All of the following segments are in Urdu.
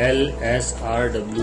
LSRWU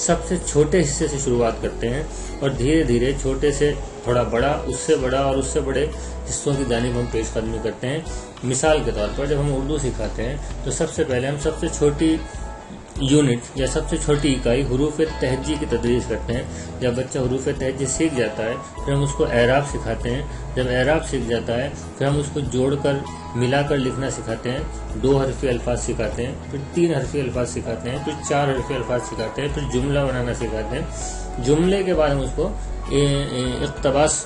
سب سے چھوٹے حصے سے شروعات کرتے ہیں اور دھیرے دھیرے چھوٹے سے تھوڑا بڑا، اس سے بڑا اور اس سے بڑے حصوں کی جانب ہم پیش قدمی کرتے ہیں۔ مثال کے طور پر جب ہم اردو سکھاتے ہیں تو سب سے پہلے ہم سب سے چھوٹی یونٹ یا سب سے چھوٹی اکائی حروف تہجی کی تدریس کرتے ہیں۔ جب بچہ حروف تہجی سیکھ جاتا ہے پھر ہم اس کو اعراب سکھاتے ہیں۔ جب اعراب سیکھ جاتا ہے پھر ہم اس کو جوڑ کر ملا کر لکھنا سکھاتے ہیں، 2 حرفی الفاظ سکھاتے ہیں، پھر 3 حرفی الفاظ سکھاتے ہیں، پھر 4 حرفی الفاظ سکھاتے ہیں، پھر جملہ بنانا سکھاتے ہیں۔ جملے کے بعد ہم اس کو اقتباس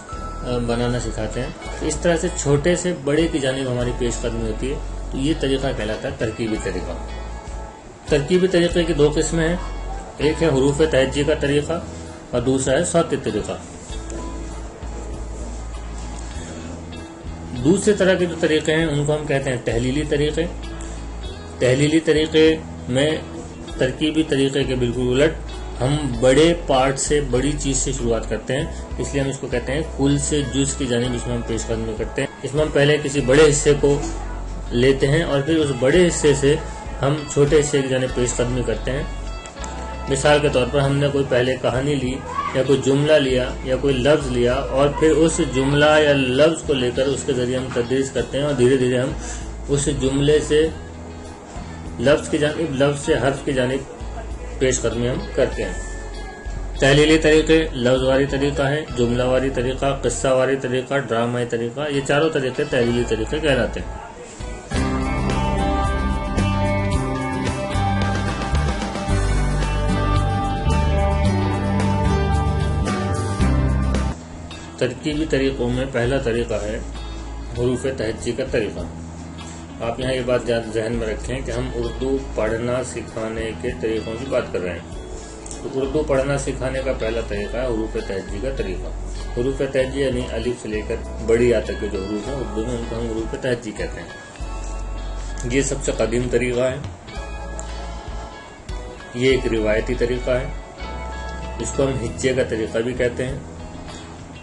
بنانا سکھاتے ہیں۔ اس طرح سے چھوٹے سے بڑے کی جانب ہماری پیش قدمی ہوتی ہے۔ تو یہ طریقہ کہلاتا ہے ترکیبی طریقہ۔ ترکیبی طریقے کی 2 قسمیں ہیں، ایک ہے حروف تہجی کا طریقہ اور دوسرا ہے صوتی طریقہ۔ دوسرے طرح کے جو طریقے ہیں ان کو ہم کہتے ہیں تحلیلی طریقے۔ تحلیلی طریقے میں ترکیبی طریقے کے بالکل الٹ ہم بڑے پارٹ سے، بڑی چیز سے شروعات کرتے ہیں، اس لیے ہم اس کو کہتے ہیں کل سے جز کی جانب اس میں ہم پیش قدمی کرتے ہیں۔ اس میں ہم پہلے کسی بڑے حصے کو لیتے ہیں اور پھر اس بڑے حصے سے ہم چھوٹے حصے کی جانب پیش قدمی کرتے ہیں۔ مثال کے طور پر ہم نے کوئی پہلے کہانی لی یا کوئی جملہ لیا یا کوئی لفظ لیا اور پھر اس جملہ یا لفظ کو لے کر اس کے ذریعے ہم تدریس کرتے ہیں اور دھیرے دھیرے ہم اس جملے سے لفظ کی جانب، لفظ سے حرف کی جانب پیش قدمی ہم کرتے ہیں۔ تحلیلی طریقے لفظ واری طریقہ ہے، جملہ واری طریقہ، قصہ واری طریقہ، ڈرامائی طریقہ، یہ چاروں طریقے تحلیلی طریقے کہلاتے ہیں۔ ترکیبی طریقوں میں پہلا طریقہ ہے حروف تہجی کا طریقہ۔ آپ یہاں یہ بات ذہن میں رکھیں کہ ہم اردو پڑھنا سکھانے کے طریقوں کی بات کر رہے ہیں۔ تو اردو پڑھنا سکھانے کا پہلا طریقہ ہے حروف تہجی کا طریقہ۔ حروف تہجی یعنی الف سے لے کر بڑی آ تک کے جو حروف ہیں اردو میں ان کو ہم حروف تہجی کہتے ہیں۔ یہ سب سے قدیم طریقہ ہے، یہ ایک روایتی طریقہ ہے، اس کو ہم ہجے کا طریقہ بھی کہتے ہیں۔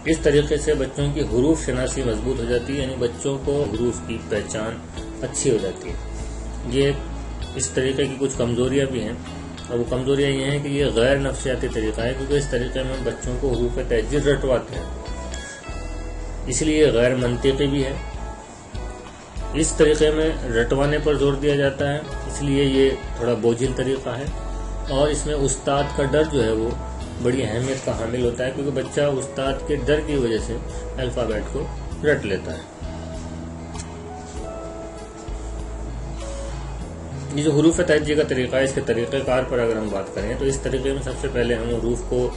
اس طریقے سے بچوں کی حروف شناسی مضبوط ہو جاتی ہے، یعنی بچوں کو حروف کی پہچان اچھی ہو جاتی ہے۔ یہ اس طریقے کی کچھ کمزوریاں بھی ہیں اور وہ کمزوریاں یہ ہیں کہ یہ غیر نفسیاتی طریقہ ہے، کیونکہ اس طریقے میں بچوں کو حروف تہجی رٹواتے ہیں، اس لیے یہ غیر منطقی بھی ہے۔ اس طریقے میں رٹوانے پر زور دیا جاتا ہے، اس لیے یہ تھوڑا بوجھل طریقہ ہے اور اس میں استاد کا ڈر جو ہے وہ بڑی اہمیت کا حامل ہوتا ہے، کیونکہ بچہ استاد کے ڈر کی وجہ سے الفابیٹ کو رٹ لیتا ہے۔ یہ جو حروف تہجی کا طریقہ ہے، اس کے طریقہ کار پر اگر ہم بات کریں تو اس طریقے میں سب سے پہلے ہم حروف کو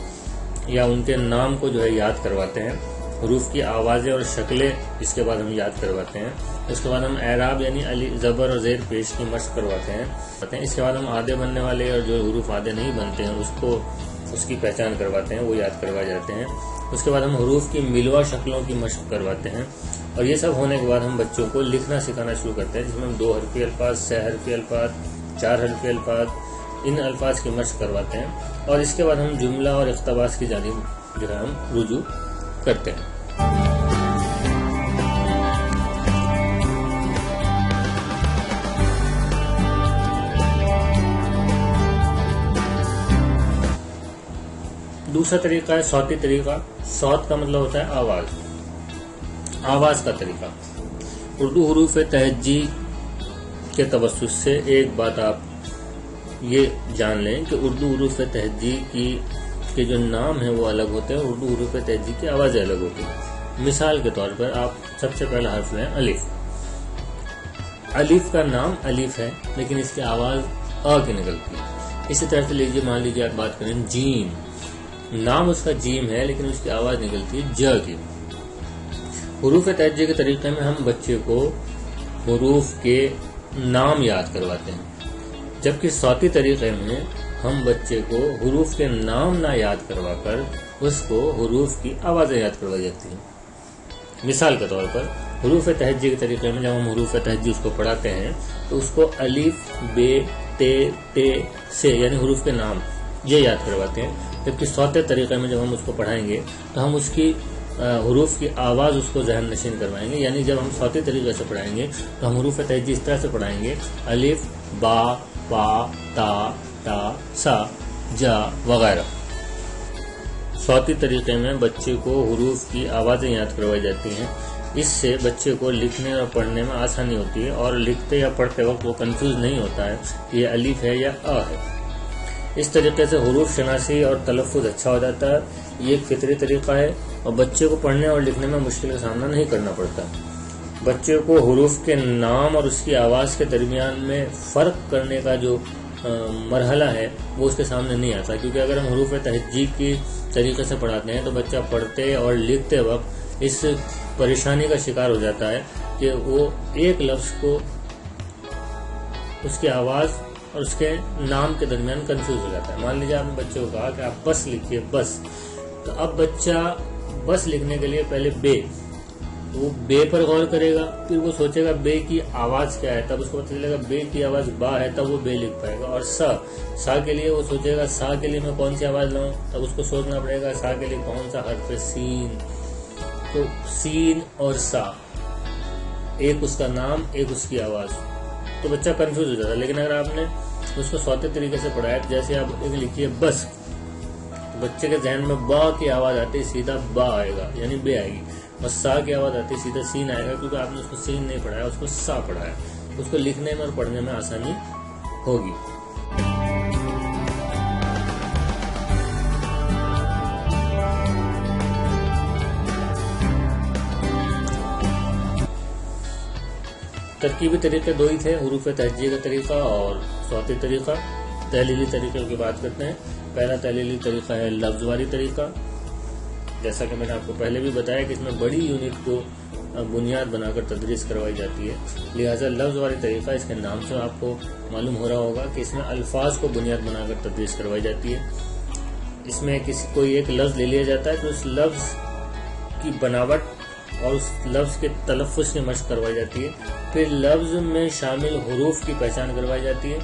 یا ان کے نام کو جو ہے یاد کرواتے ہیں، حروف کی آوازیں اور شکلیں اس کے بعد ہم یاد کرواتے ہیں۔ اس کے بعد ہم اعراب یعنی علی زبر اور زیر پیش کی مشق کرواتے ہیں۔ اس کے بعد ہم آدھے بننے والے اور جو حروف آدھے نہیں بنتے ہیں اس کی پہچان کرواتے ہیں، وہ یاد کروائے جاتے ہیں۔ اس کے بعد ہم حروف کی ملوا شکلوں کی مشق کرواتے ہیں اور یہ سب ہونے کے بعد ہم بچوں کو لکھنا سکھانا شروع کرتے ہیں، جس میں ہم 2 حرفی الفاظ، 6 حرفی الفاظ، 4 حرفی الفاظ، ان الفاظ کی مشق کرواتے ہیں اور اس کے بعد ہم جملہ اور اقتباس کی جانب جو ہے ہم رجوع کرتے ہیں۔ دوسرا طریقہ ہے صوتی طریقہ۔ صوت کا مطلب ہوتا ہے آواز کا طریقہ۔ اردو حروف تہجی کے توسط سے ایک بات آپ یہ جان لیں کہ اردو حروف تہجی کے جو نام ہیں وہ الگ ہوتے ہیں، اردو حروف تہجی کی آوازیں الگ ہوتی ہیں۔ مثال کے طور پر آپ سب سے پہلا حرف لیں الف۔ الف کا نام الف ہے لیکن اس کی آواز آ کی نکلتی ہے۔ اسی طرح سے لیجیے، مان لیجیے آپ بات کریں جیم، نام اس کا جیم ہے لیکن اس کی آواز نکلتی ہے ج کی۔ حروف تہجی کے طریقے میں ہم بچے کو حروف کے نام یاد کرواتے ہیں، جبکہ صوتی طریقے میں ہم بچے کو حروف کے نام نہ یاد کروا کر اس کو حروف کی آوازیں یاد کروائی جاتی ہیں۔ مثال کے طور پر حروف تہجی کے طریقے میں جب ہم حروف تہجی اس کو پڑھاتے ہیں تو اس کو الف، بے، تے، تے، سے یعنی حروف کے نام یہ یاد کرواتے ہیں، جبکہ صوتی طریقے میں جب ہم اس کو پڑھائیں گے تو ہم اس کی حروف کی آواز اس کو ذہن نشین کروائیں گے۔ یعنی جب ہم صوتی طریقے سے پڑھائیں گے تو ہم حروف تہجی اس طرح سے پڑھائیں گے: الف، با، پا، تا، ٹا، سا، جا وغیرہ۔ صوتی طریقے میں بچے کو حروف کی آوازیں یاد کروائی جاتی ہیں، اس سے بچے کو لکھنے اور پڑھنے میں آسانی ہوتی ہے اور لکھتے یا پڑھتے وقت وہ کنفیوز نہیں ہوتا ہے کہ یہ الف ہے یا آ ہے۔ اس طریقے سے حروف شناسی اور تلفظ اچھا ہو جاتا ہے، یہ ایک فطری طریقہ ہے اور بچے کو پڑھنے اور لکھنے میں مشکل کا سامنا نہیں کرنا پڑتا۔ بچے کو حروف کے نام اور اس کی آواز کے درمیان میں فرق کرنے کا جو مرحلہ ہے وہ اس کے سامنے نہیں آتا، کیونکہ اگر ہم حروف تہجی کی طریقے سے پڑھاتے ہیں تو بچہ پڑھتے اور لکھتے وقت اس پریشانی کا شکار ہو جاتا ہے کہ وہ ایک لفظ کو اس کی آواز اور اس کے نام کے درمیان کنفیوز ہو جاتا ہے۔ مان لیجیے آپ نے بچے کو کہا کہ آپ بس لکھیے بس، تو اب بچہ بس لکھنے کے لیے پہلے بے، وہ بے پر غور کرے گا، پھر وہ سوچے گا بے کی آواز کیا ہے، تب اس کو پتہ چلے گا بے کی آواز با ہے، تب وہ بے لکھ پائے گا۔ اور سا کے لیے وہ سوچے گا سا کے لیے میں کون سی آواز لاؤں، تب اس کو سوچنا پڑے گا سا کے لیے کون سا حرف ہے، سین۔ تو سین اور سا، ایک اس کا نام ایک اس کی آواز، تو بچہ کنفیوز ہو جاتا ہے۔ لیکن اگر آپ نے اس کو صوتی طریقے سے پڑھایا، جیسے آپ ایک لکھیے بس، بچے کے ذہن میں با کی آواز آتی ہے سیدھا با آئے گا، یعنی بے آئے گی، اور سا کی آواز آتی ہے سیدھا سین آئے گا، کیونکہ آپ نے اس کو سین نہیں پڑھایا، اس کو سا پڑھایا، اس کو لکھنے میں اور پڑھنے میں آسانی ہوگی۔ ترکیبی طریقے دو ہی تھے، حروف تہجی کا طریقہ اور صوتی طریقہ۔ تحلیلی طریقے کی بات کرتے ہیں۔ پہلا تحلیلی طریقہ ہے لفظ واری طریقہ، جیسا کہ میں نے آپ کو پہلے بھی بتایا کہ اس میں بڑی یونٹ کو بنیاد بنا کر تدریس کروائی جاتی ہے، لہٰذا لفظ واری طریقہ، اس کے نام سے آپ کو معلوم ہو رہا ہوگا کہ اس میں الفاظ کو بنیاد بنا کر تدریس کروائی جاتی ہے۔ اس میں کوئی ایک لفظ لے لیا جاتا ہے تو اس لفظ کی بناوٹ اور اس لفظ کے تلفظ کی مشق کروائی جاتی ہے، پھر لفظ میں شامل حروف کی پہچان کروائی جاتی ہے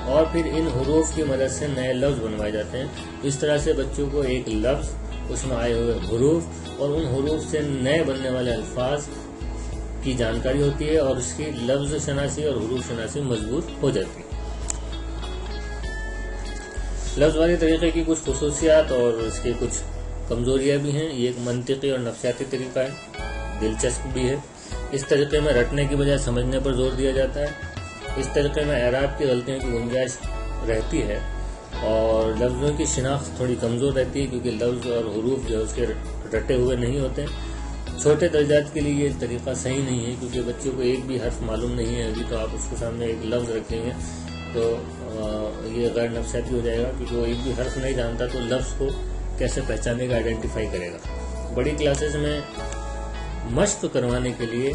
اور پھر ان حروف کی مدد سے نئے لفظ بنوائے جاتے ہیں۔ اس طرح سے بچوں کو ایک لفظ، اس میں آئے ہوئے حروف اور ان حروف سے نئے بننے والے الفاظ کی جانکاری ہوتی ہے اور اس کی لفظ شناسی اور حروف شناسی مضبوط ہو جاتی ہے۔ لفظ واری طریقے کی کچھ خصوصیات اور اس کی کچھ کمزوریاں بھی ہیں۔ یہ ایک منطقی اور نفسیاتی طریقہ ہے، دلچسپ بھی ہے۔ اس طریقے میں رٹنے کی بجائے سمجھنے پر زور دیا جاتا ہے۔ اس طریقے میں اعراب کی غلطیوں کی گنجائش رہتی ہے اور لفظوں کی شناخت تھوڑی کمزور رہتی ہے، کیونکہ لفظ اور حروف جو اس کے رٹے ہوئے نہیں ہوتے۔ چھوٹے درجات کے لیے یہ طریقہ صحیح نہیں ہے، کیونکہ بچوں کو ایک بھی حرف معلوم نہیں ہے ابھی، تو آپ اس کے سامنے ایک لفظ رکھیں گے تو یہ غیر نفسیاتی ہو جائے گا، کیونکہ وہ ایک بھی حرف نہیں جانتا تو لفظ کو کیسے پہچانے گا، آئیڈینٹیفائی کرے گا۔ بڑی کلاسز میں مشق کروانے کے لیے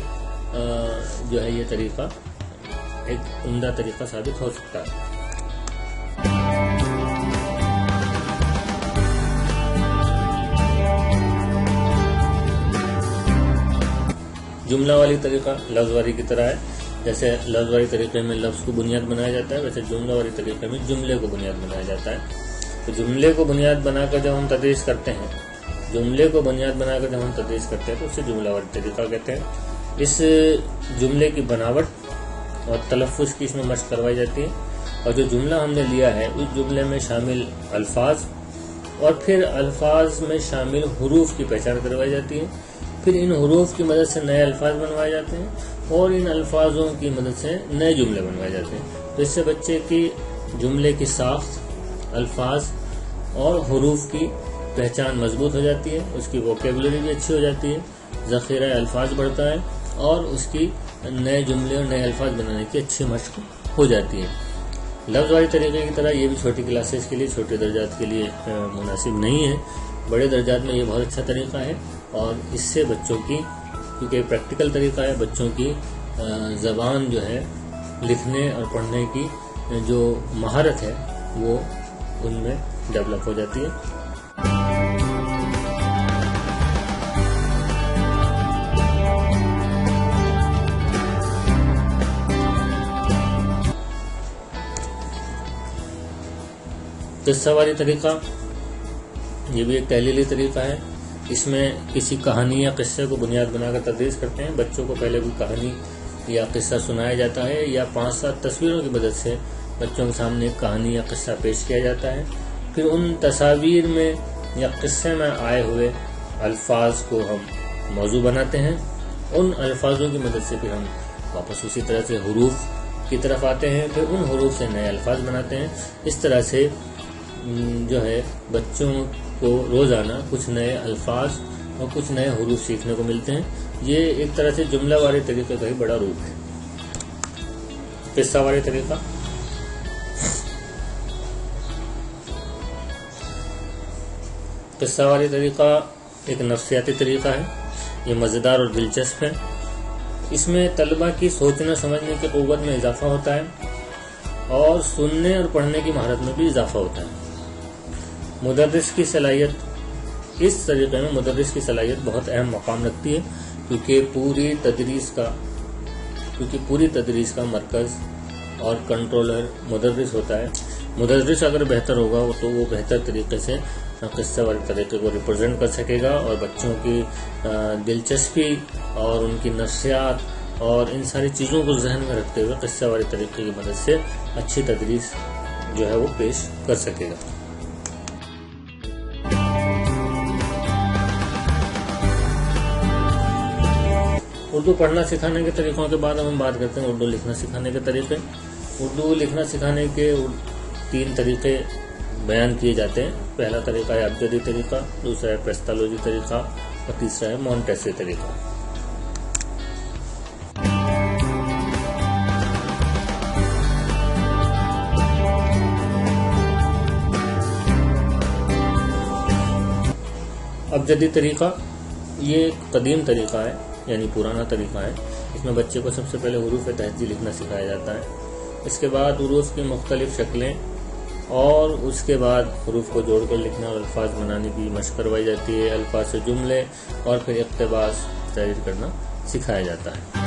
جو ہے یہ طریقہ ایک عمدہ طریقہ ثابت ہو سکتا ہے۔ جملہ والی طریقہ لفظ واری کی طرح ہے، جیسے لفظ واری طریقے میں لفظ کو بنیاد بنایا جاتا ہے، ویسے جملہ واری طریقے میں جملے کو بنیاد بنایا جاتا ہے۔ تو جملے کو بنیاد بنا کر جب ہم تدریس کرتے ہیں، تو اسے جملہ واری طریقہ کہتے ہیں۔ اس جملے کی بناوٹ اور تلفظ کی اس میں مشق کروائی جاتی ہے، اور جو جملہ ہم نے لیا ہے اس جملے میں شامل الفاظ اور پھر الفاظ میں شامل حروف کی پہچان کروائی جاتی ہے، پھر ان حروف کی مدد سے نئے الفاظ بنوائے جاتے ہیں اور ان الفاظوں کی مدد سے نئے جملے بنوائے جاتے ہیں۔ تو اس سے بچے کی جملے کی ساخت، الفاظ اور حروف کی پہچان مضبوط ہو جاتی ہے، اس کی ووکیبلری بھی اچھی ہو جاتی ہے، ذخیرہ الفاظ بڑھتا ہے اور اس کی نئے جملے اور نئے الفاظ بنانے کی اچھی مشق ہو جاتی ہے۔ لفظ واری طریقے کی طرح یہ بھی چھوٹی کلاسز کے لیے، چھوٹے درجات کے لیے مناسب نہیں ہے، بڑے درجات میں یہ بہت اچھا طریقہ ہے اور اس سے بچوں کی، کیونکہ پریکٹیکل طریقہ ہے، بچوں کی زبان جو ہے لکھنے اور پڑھنے کی جو مہارت ہے وہ ان میں ڈیولپ ہو جاتی ہے۔ قصہ واری طریقہ یہ بھی ایک تحلیلی طریقہ ہے۔ اس میں کسی کہانی یا قصے کو بنیاد بنا کر تدریس کرتے ہیں۔ بچوں کو پہلے کوئی کہانی یا قصہ سنایا جاتا ہے یا 5-7 تصویروں کی مدد سے بچوں کے سامنے ایک کہانی یا قصہ پیش کیا جاتا ہے، پھر ان تصاویر میں یا قصے میں آئے ہوئے الفاظ کو ہم موضوع بناتے ہیں، ان الفاظوں کی مدد سے پھر ہم واپس اسی طرح سے حروف کی طرف آتے ہیں، پھر ان حروف سے نئے الفاظ بناتے ہیں۔ اس طرح سے جو ہے بچوں کو روزانہ کچھ نئے الفاظ اور کچھ نئے حروف سیکھنے کو ملتے ہیں۔ یہ ایک طرح سے جملہ واری طریقے کا ہی بڑا روپ ہے۔ قصہ واری طریقہ، قصہ واری طریقہ ایک نفسیاتی طریقہ ہے، یہ مزیدار اور دلچسپ ہے۔ اس میں طلبہ کی سوچنے سمجھنے کی قوت میں اضافہ ہوتا ہے اور سننے اور پڑھنے کی مہارت میں بھی اضافہ ہوتا ہے۔ مدرس کی صلاحیت، اس طریقے میں مدرس کی صلاحیت بہت اہم مقام رکھتی ہے، کیونکہ پوری تدریس کا مرکز اور کنٹرولر مدرس ہوتا ہے۔ مدرس اگر بہتر ہوگا تو وہ بہتر طریقے سے قصہ والے طریقے کو ریپرزینٹ کر سکے گا اور بچوں کی دلچسپی اور ان کی نفسیات اور ان ساری چیزوں کو ذہن میں رکھتے ہوئے قصہ والے طریقے کی مدد سے اچھی تدریس جو ہے وہ پیش کر سکے گا۔ اردو پڑھنا سکھانے کے طریقوں کے بعد ہم بات کرتے ہیں اردو لکھنا سکھانے کے طریقے۔ اردو لکھنا سکھانے کے 3 طریقے بیان کیے جاتے ہیں۔ پہلا طریقہ ہے ابجدی طریقہ، دوسرا ہے پیستالوجی طریقہ اور تیسرا ہے مونٹیسری طریقہ۔ ابجدی طریقہ یہ ایک قدیم طریقہ ہے، یعنی پرانا طریقہ ہے۔ اس میں بچے کو سب سے پہلے حروف تہجی لکھنا سکھایا جاتا ہے، اس کے بعد حروف کی مختلف شکلیں اور اس کے بعد حروف کو جوڑ کر لکھنا اور الفاظ بنانے کی مشق کروائی جاتی ہے۔ الفاظ سے جملے اور پھر اقتباس تحریر کرنا سکھایا جاتا ہے۔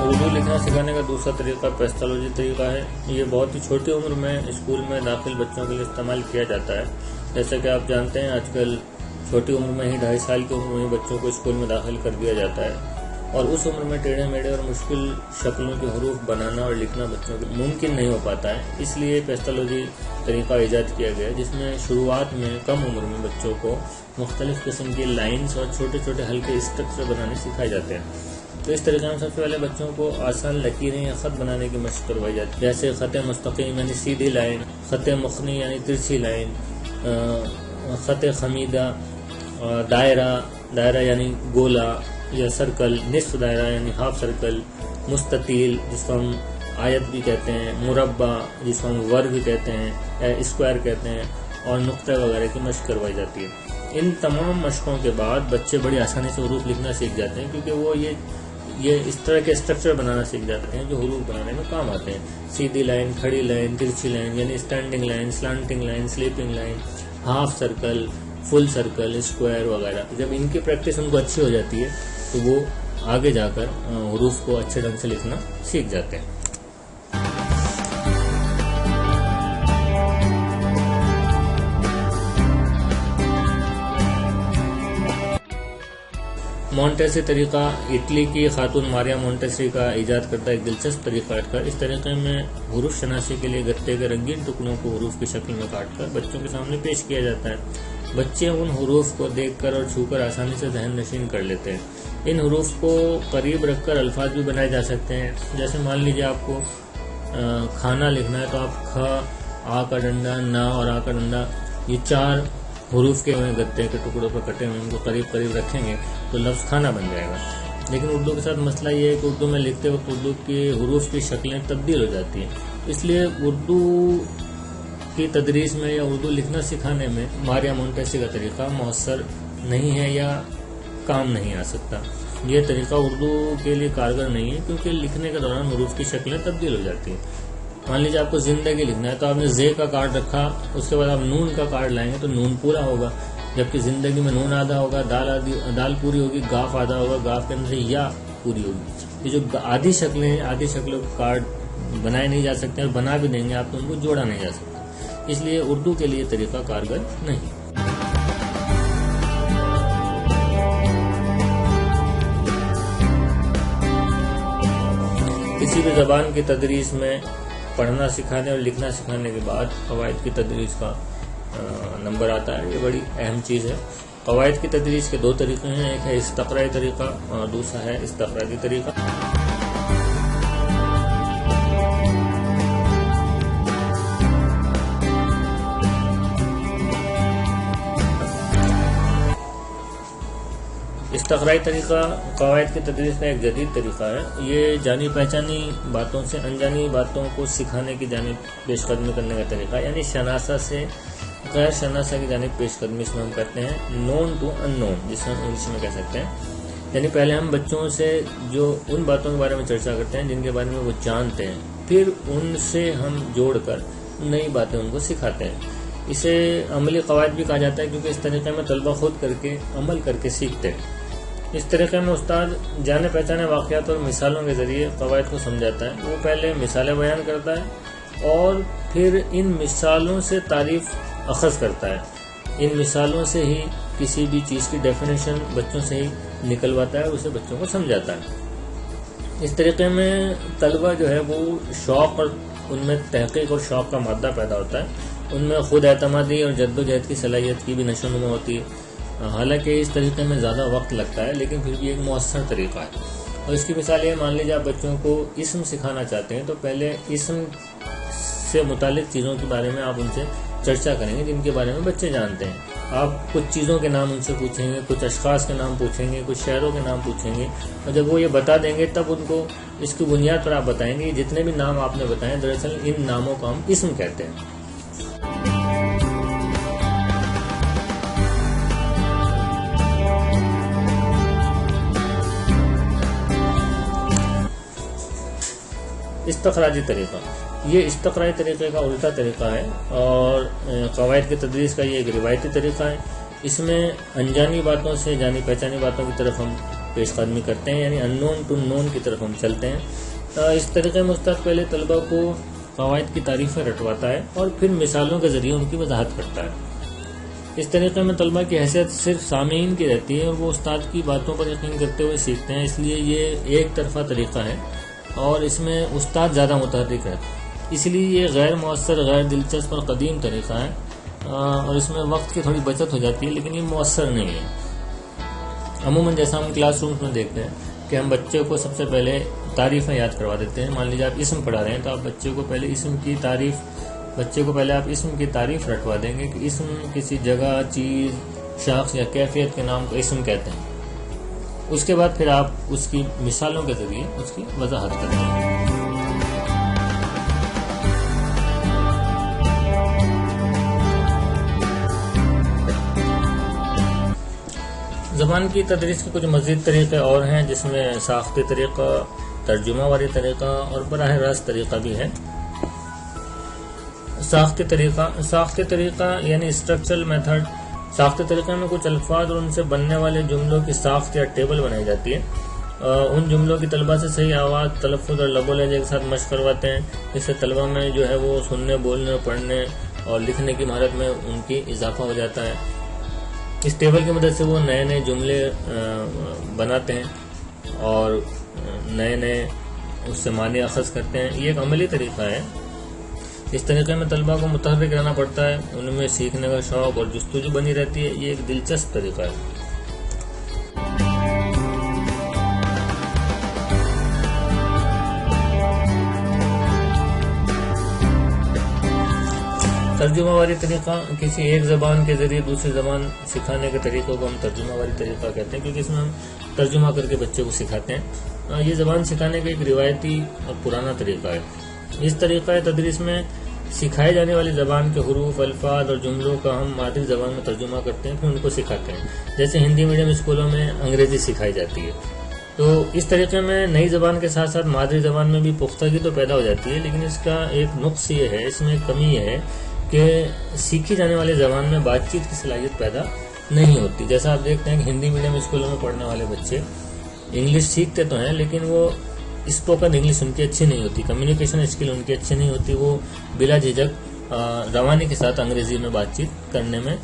اردو لکھنا سکھانے کا دوسرا طریقہ پیستالوجی طریقہ ہے۔ یہ بہت ہی چھوٹی عمر میں اسکول میں داخل بچوں کے لیے استعمال کیا جاتا ہے۔ جیسا کہ آپ جانتے ہیں آج کل چھوٹی عمر میں ہی 2.5 سال کی عمر میں ہی بچوں کو اسکول میں داخل کر دیا جاتا ہے، اور اس عمر میں ٹیڑھے میڑھے اور مشکل شکلوں کے حروف بنانا اور لکھنا بچوں کو ممکن نہیں ہو پاتا ہے۔ اس لیے پیستالوجی طریقہ ایجاد کیا گیا جس میں شروعات میں کم عمر میں بچوں کو مختلف قسم کی لائنز اور چھوٹے چھوٹے ہلکے اسٹرکچر بنانے سکھائے جاتے ہیں۔ تو اس طریقے میں سب سے پہلے بچوں کو آسان لکیریں یا خط بنانے کی مشق کروائی جاتی ہے، جیسے خط مستقیم یعنی سیدھی لائن، خط مخنی یعنی ترچھی لائن، خط خمیدہ، دائرہ یعنی گولا یا سرکل، نصف دائرہ یعنی ہاف سرکل، مستطیل جس کو ہم آیت بھی کہتے ہیں، مربع جس کو ہم ورگ کہتے ہیں، اسکوائر کہتے ہیں، اور نقطہ وغیرہ کی مشق کروائی جاتی ہے۔ ان تمام مشقوں کے بعد بچے بڑی آسانی سے حروف لکھنا سیکھ جاتے ہیں، کیونکہ وہ یہ اس طرح کے اسٹرکچر بنانا سیکھ جاتے ہیں جو حروف بنانے میں کام آتے ہیں۔ سیدھی لائن، کھڑی لائن، ترچھی لائن یعنی standing line, slanting line, sleeping line, half circle, full circle, square وغیرہ۔ جب ان کی پریکٹس ان کو اچھی ہو جاتی ہے تو وہ آگے جا کر حروف کو اچھے ڈھنگ سے لکھنا سیکھ جاتے ہیں۔ مونٹیسری طریقہ اٹلی کی خاتون ماریا مونٹیسری کا ایجاد کرتا ایک دلچسپ طریقہ ہے۔ اس طریقے میں حروف شناسی کے لیے گتے کے رنگین ٹکڑوں کو حروف کی شکل میں کاٹ کر بچوں کے سامنے پیش کیا جاتا ہے۔ بچے ان حروف کو دیکھ کر اور چھو کر آسانی سے ذہن نشین کر لیتے ہیں۔ ان حروف کو قریب رکھ کر الفاظ بھی بنائے جا سکتے ہیں، جیسے مان لیجیے آپ کو کھانا لکھنا ہے تو آپ کھ، آ کا ڈنڈا، نا اور آ کا ڈنڈا، یہ 4 حروف کے گتے کے ٹکڑوں پر کٹے ہوئے ان کو قریب قریب رکھیں گے تو لفظ کھانا بن جائے گا۔ لیکن اردو کے ساتھ مسئلہ یہ ہے کہ اردو میں لکھتے وقت اردو کے حروف کی شکلیں تبدیل ہو جاتی ہیں، اس لیے اردو کی تدریس میں یا اردو لکھنا سکھانے میں ماریا مونٹیسری کا طریقہ مؤثر نہیں ہے یا کام نہیں آ سکتا۔ یہ طریقہ اردو کے لیے کارگر نہیں ہے، کیونکہ لکھنے کے دوران حروف کی شکلیں تبدیل ہو جاتی ہیں۔ مان لیجیے آپ کو زندگی لکھنا ہے تو آپ نے زے کا کارڈ رکھا، اس کے بعد آپ نون کا کارڈ لائیں گے تو نون پورا ہوگا، جبکہ زندگی میں نون آدھا ہوگا، دال پوری ہوگی، گاف آدھا ہوگا، گاف کے اندر یا پوری ہوگی۔ یہ جو آدھی شکلیں ہیں، آدھی شکلوں کے کارڈ بنائے نہیں جا سکتے، اور بنا بھی دیں گے آپ تو ان کو جوڑا نہیں جا سکتا، اس لیے اردو کے لیے طریقہ کارگر نہیں۔ کسی بھی زبان کی تدریس میں پڑھنا سکھانے اور لکھنا سکھانے کے بعد قواعد کی تدریس کا نمبر آتا ہے. یہ بڑی اہم چیز ہے. قواعد کی تدریس کے 2 طریقے ہیں. ایک ہے استقرائی طریقہ اور دوسرا ہے استخراجی طریقہ. استقرائی طریقہ قواعد کی تدریس کا ایک جدید طریقہ ہے. یہ جانی پہچانی باتوں سے انجانی باتوں کو سکھانے کی جانب پیش قدمی کرنے کا طریقہ ہے. یعنی شناسہ سے غیر شناسہ کی جانب پیش قدمی اس میں ہم کرتے ہیں. نون ٹو ان نون جسے ہم انگلش میں کہہ سکتے ہیں. یعنی پہلے ہم بچوں سے جو ان باتوں کے بارے میں چرچا کرتے ہیں جن کے بارے میں وہ جانتے ہیں, پھر ان سے ہم جوڑ کر نئی باتیں ان کو سکھاتے ہیں. اسے عملی قواعد بھی کہا جاتا ہے کیونکہ اس طریقے میں طلبہ خود کر کے عمل کر کے سیکھتے ہیں. اس طریقے میں استاد جانے پہچانے واقعات اور مثالوں کے ذریعے قواعد کو سمجھاتا ہے. وہ پہلے مثالیں بیان کرتا ہے اور پھر ان مثالوں سے تعریف اخذ کرتا ہے. ان مثالوں سے ہی کسی بھی چیز کی ڈیفینیشن بچوں سے ہی نکلواتا ہے اور اسے بچوں کو سمجھاتا ہے. اس طریقے میں طلبہ جو ہے وہ شوق اور ان میں تحقیق اور شوق کا مادہ پیدا ہوتا ہے. ان میں خود اعتمادی اور جد و جہد کی صلاحیت کی بھی نشو و نما ہوتی ہے. حالانکہ اس طریقے میں زیادہ وقت لگتا ہے لیکن پھر بھی ایک مؤثر طریقہ ہے. اور اس کی مثال یہ, مان لیجیے آپ بچوں کو اسم سکھانا چاہتے ہیں تو پہلے اسم سے متعلق چیزوں کے بارے میں آپ ان سے چرچا کریں گے جن کے بارے میں بچے جانتے ہیں. آپ کچھ چیزوں کے نام ان سے پوچھیں گے, کچھ اشخاص کے نام پوچھیں گے, کچھ شہروں کے نام پوچھیں گے, اور جب وہ یہ بتا دیں گے تب ان کو اس کی بنیاد پر آپ بتائیں گے جتنے بھی نام آپ نے بتائے دراصل ان ناموں کو ہم اسم کہتے ہیں. استخراجی طریقہ, یہ استقرائی طریقے کا الٹا طریقہ ہے اور قواعد کی تدریس کا یہ ایک روایتی طریقہ ہے. اس میں انجانی باتوں سے جانی پہچانی باتوں کی طرف ہم پیش قدمی کرتے ہیں, یعنی ان نون ٹو نون کی طرف ہم چلتے ہیں. اس طریقے میں استاد پہلے طلبہ کو قواعد کی تعریفیں رٹواتا ہے اور پھر مثالوں کے ذریعے ان کی وضاحت کرتا ہے. اس طریقے میں طلبہ کی حیثیت صرف سامعین کی رہتی ہے اور وہ استاد کی باتوں پر یقین کرتے ہوئے سیکھتے ہیں. اس لیے یہ ایک طرفہ طریقہ ہے اور اس میں استاد زیادہ متحرک ہے. اس لیے یہ غیر مؤثر, غیر دلچسپ اور قدیم طریقہ ہے اور اس میں وقت کی تھوڑی بچت ہو جاتی ہے لیکن یہ مؤثر نہیں ہے. عموماً جیسا ہم کلاس رومز میں دیکھتے ہیں کہ ہم بچے کو سب سے پہلے تعریفیں یاد کروا دیتے ہیں. مان لیجیے آپ اسم پڑھا رہے ہیں تو آپ بچے کو پہلے اسم کی تعریف رٹوا دیں گے کہ اسم کسی جگہ, چیز, شخص یا کیفیت کے نام کو اسم کہتے ہیں. اس کے بعد پھر آپ اس کی مثالوں کے ذریعے اس کی وضاحت کرتے ہیں. زبان کی تدریس کے کچھ مزید طریقے اور ہیں جس میں ساختی طریقہ, ترجمہ واری طریقہ اور براہ راست طریقہ بھی ہے. ساختی طریقہ یعنی اسٹرکچرل میتھڈ. ساختی طریقے میں کچھ الفاظ اور ان سے بننے والے جملوں کی ساخت یا ٹیبل بنائی جاتی ہے. ان جملوں کی طلبہ سے صحیح آواز, تلفظ اور لب و لہجے کے ساتھ مشق کرواتے ہیں. اس سے طلبہ میں جو ہے وہ سننے, بولنے, پڑھنے اور لکھنے کی مہارت میں ان کی اضافہ ہو جاتا ہے. اس ٹیبل کی مدد سے وہ نئے نئے جملے بناتے ہیں اور نئے اس سے معنی اخذ کرتے ہیں. یہ ایک عملی طریقہ ہے. اس طریقے میں طلبہ کو متحرک رہنا پڑتا ہے, ان میں سیکھنے کا شوق اور جستجو بنی رہتی ہے. یہ ایک دلچسپ طریقہ ہے. ترجمہ واری طریقہ, کسی ایک زبان کے ذریعے دوسری زبان سکھانے کے طریقوں کو ہم ترجمہ واری طریقہ کہتے ہیں کیونکہ اس میں ہم ترجمہ کر کے بچے کو سکھاتے ہیں. یہ زبان سکھانے کا ایک روایتی اور پرانا طریقہ ہے. اس طریقہ تدریس میں سکھائی جانے والی زبان کے حروف, الفاظ اور جملوں کا ہم مادری زبان میں ترجمہ کرتے ہیں پھر ان کو سکھاتے ہیں. جیسے ہندی میڈیم اسکولوں میں انگریزی سکھائی جاتی ہے. تو اس طریقے میں نئی زبان کے ساتھ ساتھ مادری زبان میں بھی پختگی تو پیدا ہو جاتی ہے لیکن اس کا ایک نقص یہ ہے, اس میں کمی یہ ہے کہ سیکھی جانے والی زبان میں بات چیت کی صلاحیت پیدا نہیں ہوتی. جیسا آپ دیکھتے ہیں کہ ہندی میڈیم اسکولوں میں پڑھنے والے بچے انگلش سیکھتے تو ہیں لیکن وہ اسپوکن انگلش ان کی اچھی نہیں ہوتی, کمیونیکیشن اسکل ان کی اچھی نہیں ہوتی. وہ بلا جھجک روانی کے ساتھ انگریزی میں بات چیت کرنے میں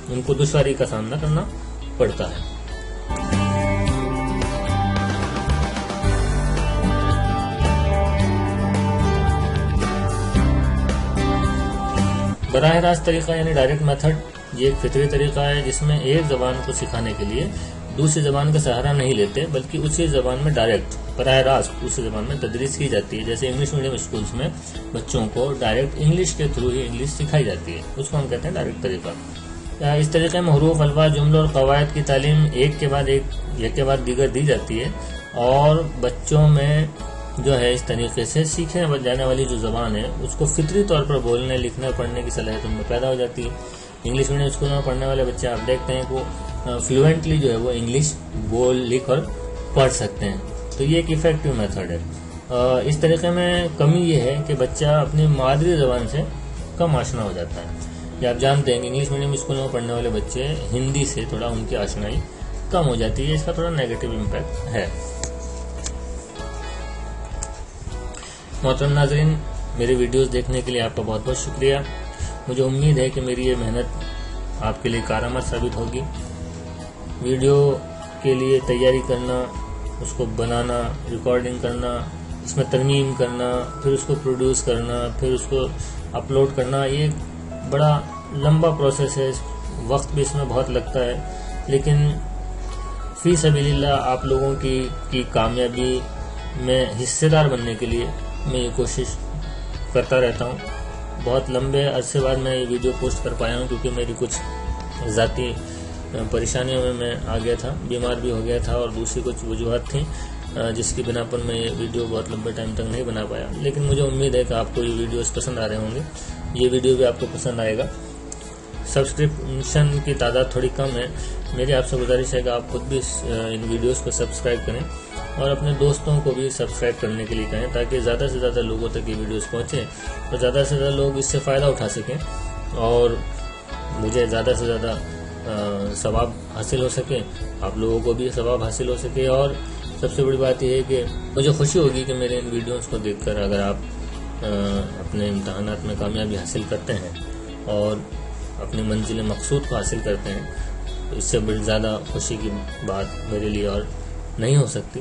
ان کو دشواری کا سامنا کرنا پڑتا ہے. براہ راست طریقہ یعنی ڈائریکٹ میتھڈ، یہ ایک فطری طریقہ ہے جس میں ایک زبان کو سکھانے کے لیے دوسری زبان کا سہارا نہیں لیتے، بلکہ اسی زبان میں ڈائریکٹ براہ راست دوسری زبان میں تدریس کی جاتی ہے۔ جیسے انگلش میڈیم اسکولس میں بچوں کو ڈائریکٹ انگلش کے تھرو ہی انگلش سکھائی جاتی ہے، اس کو ہم کہتے ہیں ڈائریکٹ طریقہ۔ اس طریقے میں حروف، الفاظ، جملوں اور قواعد کی تعلیم ایک کے بعد دیگر دی جاتی ہے، اور بچوں میں جو ہے اس طریقے سے سیکھنے جانے والی جو زبان ہے اس کو فطری طور پر بولنے، لکھنے اور پڑھنے کی صلاحیت ان میں پیدا ہو جاتی ہے۔ انگلش میڈیم اسکول میں پڑھنے والے بچے آپ دیکھتے ہیں کہ وہ فلوئنٹلی جو ہے وہ انگلش بول، لکھ اور پڑھ سکتے ہیں، تو یہ ایک ایفیکٹو میتھڈ ہے۔ اس طریقے میں کمی یہ ہے کہ بچہ اپنی مادری زبان سے کم آشنا ہو جاتا ہے۔ یہ آپ جانتے ہیں کہ انگلش میڈیم اسکولوں میں پڑھنے والے بچے ہندی سے تھوڑا ان کی آشنائی کم ہو جاتی ہے، اس کا تھوڑا نیگیٹو امپیکٹ ہے۔ محترم ناظرین، میری ویڈیوز دیکھنے کے لیے آپ کا بہت بہت شکریہ۔ مجھے امید ہے کہ میری یہ محنت آپ کے لیے کارآمد ثابت ہوگی۔ ویڈیو کے لیے تیاری کرنا، اس کو بنانا، ریکارڈنگ کرنا، اس میں ترمیم کرنا، پھر اس کو پروڈیوس کرنا، پھر اس کو اپلوڈ کرنا، یہ بڑا لمبا پروسیس ہے، وقت بھی اس میں بہت لگتا ہے، لیکن فی سبیل اللہ آپ لوگوں کی کامیابی میں حصے دار بننے کے لیے میں یہ کوشش کرتا رہتا ہوں۔ بہت لمبے عرصے بعد میں یہ ویڈیو پوسٹ کر پایا ہوں، کیونکہ میری کچھ ذاتی پریشانیوں میں آ گیا تھا، بیمار بھی ہو گیا تھا، اور دوسری کچھ وجوہات تھیں جس کی بنا پر میں یہ ویڈیو بہت لمبے ٹائم تک نہیں بنا پایا، لیکن مجھے امید ہے کہ آپ کو یہ ویڈیوز پسند آ رہے ہوں گے، یہ ویڈیو بھی آپ کو پسند آئے گا۔ سبسکرپشن کی تعداد تھوڑی کم ہے، میری آپ سے گزارش ہے کہ آپ خود بھی ان ویڈیوز کو سبسکرائب کریں اور اپنے دوستوں کو بھی سبسکرائب کرنے کے لیے کہیں، تاکہ زیادہ سے زیادہ لوگوں تک یہ ویڈیوز پہنچیں اور زیادہ سے زیادہ لوگ اس سے فائدہ اٹھا سکیں، اور مجھے زیادہ سے زیادہ ثواب حاصل ہو سکے، آپ لوگوں کو بھی ثواب حاصل ہو سکے، اور سب سے بڑی بات یہ ہے کہ مجھے خوشی ہوگی کہ میرے ان ویڈیوز کو دیکھ کر اگر آپ اپنے امتحانات میں کامیابی حاصل کرتے ہیں اور اپنی منزل مقصود کو حاصل کرتے ہیں، تو اس سے بڑی زیادہ خوشی کی بات میرے لیے اور نہیں ہو سکتی۔